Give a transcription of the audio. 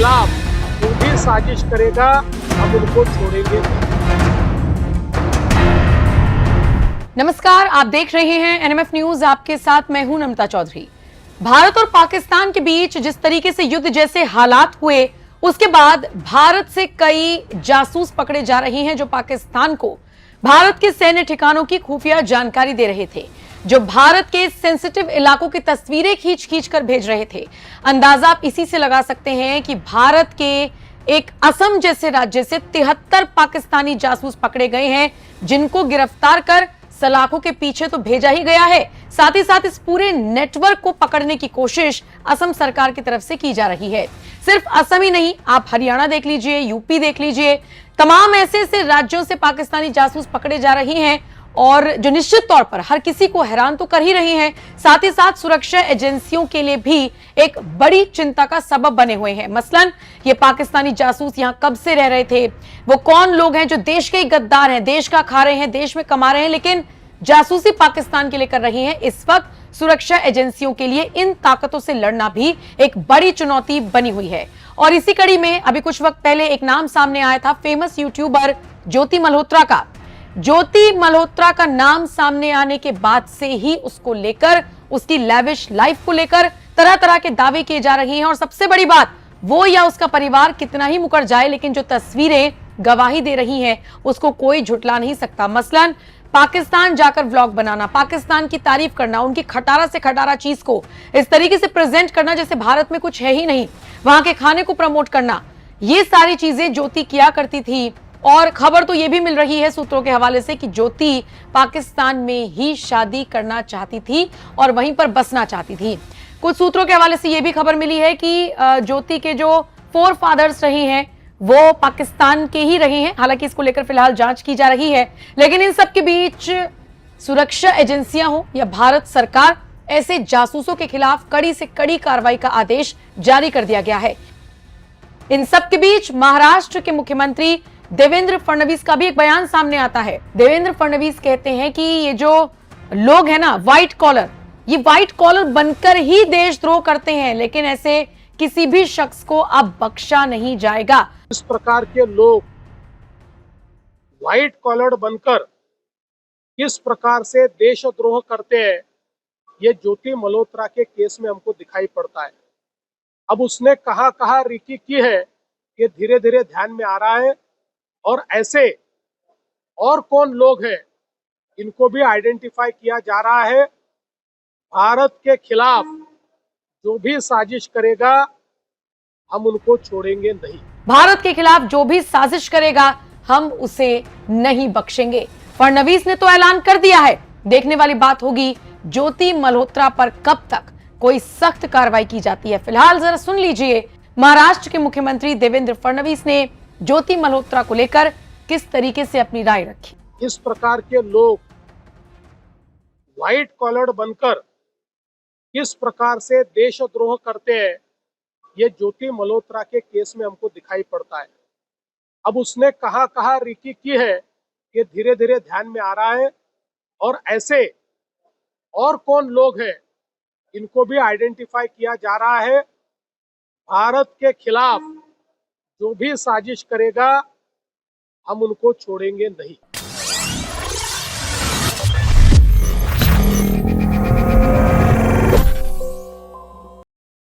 खिलाफ जो भी साजिश करेगा हम उनको छोड़ेंगे नहीं। नमस्कार, आप देख रहे हैं एनएमएफ न्यूज। आपके साथ मैं हूं नम्रता चौधरी। भारत और पाकिस्तान के बीच जिस तरीके से युद्ध जैसे हालात हुए, उसके बाद भारत से कई जासूस पकड़े जा रहे हैं जो पाकिस्तान को भारत के सैन्य ठिकानों की खुफिया जानकारी दे रहे थे, जो भारत के सेंसिटिव इलाकों की तस्वीरें खींच खींच कर भेज रहे थे। अंदाजा आप इसी से लगा सकते हैं कि भारत के एक असम जैसे राज्य से 73 पाकिस्तानी जासूस पकड़े गए हैं, जिनको गिरफ्तार कर सलाखों के पीछे तो भेजा ही गया है, साथ ही साथ इस पूरे नेटवर्क को पकड़ने की कोशिश असम सरकार की तरफ से की जा रही है। सिर्फ असम ही नहीं, आप हरियाणा देख लीजिए, यूपी देख लीजिए, तमाम ऐसे ऐसे राज्यों से पाकिस्तानी जासूस पकड़े जा रहे हैं और जो निश्चित तौर पर हर किसी को हैरान तो कर ही रही हैं, साथ ही साथ सुरक्षा एजेंसियों के लिए भी एक बड़ी चिंता का सबब बने हुए हैं। मसलन ये पाकिस्तानी जासूस यहां कब से रह रहे थे, वो कौन लोग हैं जो देश के ही गद्दार हैं, देश का खा रहे हैं, देश में कमा रहे हैं, लेकिन जासूसी पाकिस्तान के लिए कर रही हैं। इस वक्त सुरक्षा एजेंसियों के लिए इन ताकतों से लड़ना भी एक बड़ी चुनौती बनी हुई है। और इसी कड़ी में अभी कुछ वक्त पहले एक नाम सामने आया था, फेमस यूट्यूबर ज्योति मल्होत्रा का। ज्योति मल्होत्रा का नाम सामने आने के बाद से ही उसको लेकर, उसकी लैविश लाइफ को लेकर तरह तरह के दावे किए जा रहे हैं। और सबसे बड़ी बात, वो या उसका परिवार कितना ही मुकर जाए, लेकिन जो तस्वीरें गवाही दे रही हैं उसको कोई झुटला नहीं सकता। मसलन पाकिस्तान जाकर व्लॉग बनाना, पाकिस्तान की तारीफ करना, उनकी खटारा से खटारा चीज को इस तरीके से प्रेजेंट करना जैसे भारत में कुछ है ही नहीं, वहां के खाने को प्रमोट करना, ये सारी चीजें ज्योति किया करती थी। और खबर तो ये भी मिल रही है सूत्रों के हवाले से कि ज्योति पाकिस्तान में ही शादी करना चाहती थी और वहीं पर बसना चाहती थी। कुछ सूत्रों के हवाले से ये भी खबर मिली है कि ज्योति के जो फोर फादर्स रहे हैं वो पाकिस्तान के ही रहे हैं। हालांकि इसको लेकर फिलहाल जांच की जा रही है, लेकिन इन सब के बीच सुरक्षा एजेंसियां हो या भारत सरकार, ऐसे जासूसों के खिलाफ कड़ी से कड़ी कार्रवाई का आदेश जारी कर दिया गया है। इन सब के बीच महाराष्ट्र के मुख्यमंत्री देवेंद्र फडणवीस का भी एक बयान सामने आता है। देवेंद्र फडणवीस कहते हैं कि ये जो लोग हैं ना, व्हाइट कॉलर, ये व्हाइट कॉलर बनकर ही देशद्रोह करते हैं, लेकिन ऐसे किसी भी शख्स को अब बख्शा नहीं जाएगा। इस प्रकार के लोग व्हाइट कॉलर बनकर किस प्रकार से देशद्रोह करते हैं, ये ज्योति मल्होत्रा के केस में हमको दिखाई पड़ता है। अब उसने कहां कहां रीकी की है, ये धीरे धीरे ध्यान में आ रहा है। और ऐसे और कौन लोग हैं, इनको भी आइडेंटिफाई किया जा रहा है। भारत के खिलाफ जो भी साजिश करेगा हम उनको छोड़ेंगे नहीं। भारत के खिलाफ जो भी साजिश करेगा हम उसे नहीं बख्शेंगे। फडणवीस ने तो ऐलान कर दिया है। देखने वाली बात होगी ज्योति मल्होत्रा पर कब तक कोई सख्त कार्रवाई की जाती है। फिलहाल जरा सुन लीजिए महाराष्ट्र के मुख्यमंत्री देवेंद्र फडणवीस ने ज्योति मल्होत्रा को लेकर किस तरीके से अपनी राय रखी। इस प्रकार के लोग व्हाइट कॉलर बनकर किस प्रकार से देशद्रोह करते हैं, ये ज्योति मल्होत्रा के केस में हमको दिखाई पड़ता है। अब उसने कहां कहां रीकी की है, ये धीरे धीरे ध्यान में आ रहा है। और ऐसे और कौन लोग हैं, इनको भी आइडेंटिफाई किया जा रहा है। भारत के खिलाफ जो भी साजिश करेगा हम उनको छोड़ेंगे नहीं।